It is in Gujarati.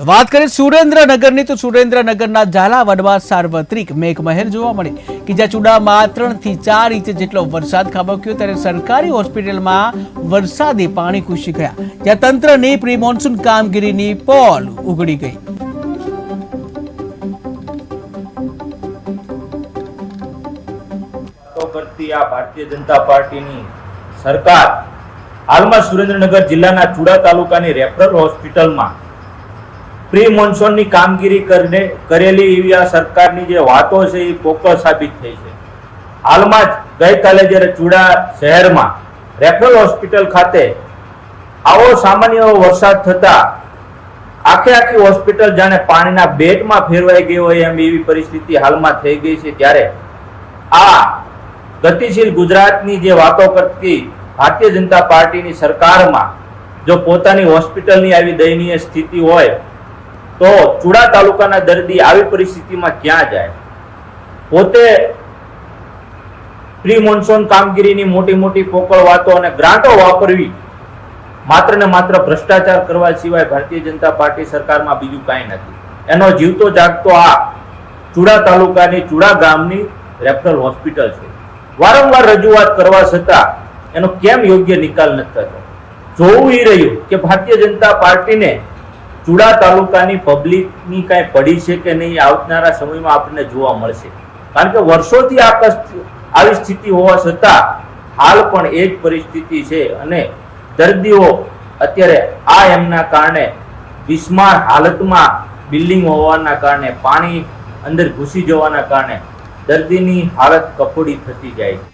વાત કરીએ સુરેન્દ્રનગરની તો સુરેન્દ્રનગરના ઝાલાવાડમાં સાર્વત્રિક મેઘમહેર જોવા મળી કે જ્યાં ચૂડામાં 3 થી 4 ઇંચ જેટલો વરસાદ ખાબક્યો ત્યારે સરકારી હોસ્પિટલમાં વરસાદી પાણી ઘૂસી ગયા જ્યાં તંત્રની પ્રી મોન્સૂન કામગીરીની પોલ ઉગડી ગઈ। કરતી આ ભારતીય જનતા પાર્ટીની સરકાર હાલમાં સુરેન્દ્રનગર જિલ્લાના ચૂડા તાલુકાની રેફરલ હોસ્પિટલમાં પ્રી મોન્સૂનની કામગીરી કરેલી એવી આ સરકારની જે વાતો છે એ પોકળ સાબિત થઈ છે। હાલમાં જ ગઈકાલે જ્યારે ચૂડા શહેરમાં રેફરલ હોસ્પિટલ ખાતે આવો સામાન્ય વરસાદ થતા આખી હોસ્પિટલ જાણે પાણીના બેટમાં ફેરવાઈ ગઈ હોય એમ એવી પરિસ્થિતિ હાલમાં થઈ ગઈ છે। ત્યારે આ ગતિશીલ ગુજરાતની જે વાતો કરતી ભારતીય જનતા પાર્ટીની સરકારમાં જો પોતાની હોસ્પિટલની આવી દયનીય સ્થિતિ હોય તો ચૂડા તાલુકાના દર્દી આવી પરિસ્થિતિમાં ક્યાં જાય? પોતે પ્રી મોન્સૂન કામગીરીની મોટી પોકળ વાતો અને ગ્રાન્ટો વાપરવી માત્ર ને માત્ર ભ્રષ્ટાચાર કરવા સિવાય ભારતીય જનતા પાર્ટી સરકારમાં બીજું કાંઈ નથી। એનો જીવતો જાગતો આ ચૂડા તાલુકાની ચૂડા ગામની રેફરલ હોસ્પિટલ છે। વારંવાર રજૂઆત કરવા છતાં એનો કેમ યોગ્ય નિકાલ નથી થતો? જોવું એ રહ્યું કે ભારતીય જનતા પાર્ટીને ચૂડા તાલુકાની પબ્લિકની કાંઈ પડી છે કે નહીં આવનારા સમયમાં આપણને જોવા મળશે। કારણ કે વર્ષોથી આવી સ્થિતિ હોવા છતાં હાલ પણ એ જ પરિસ્થિતિ છે અને દર્દીઓ અત્યારે આ એમના કારણે બિસ્માર હાલતમાં બિલ્ડિંગ હોવાના કારણે પાણી અંદર ઘૂસી જવાના કારણે દર્દીની હાલત કફોડી થતી જાય છે।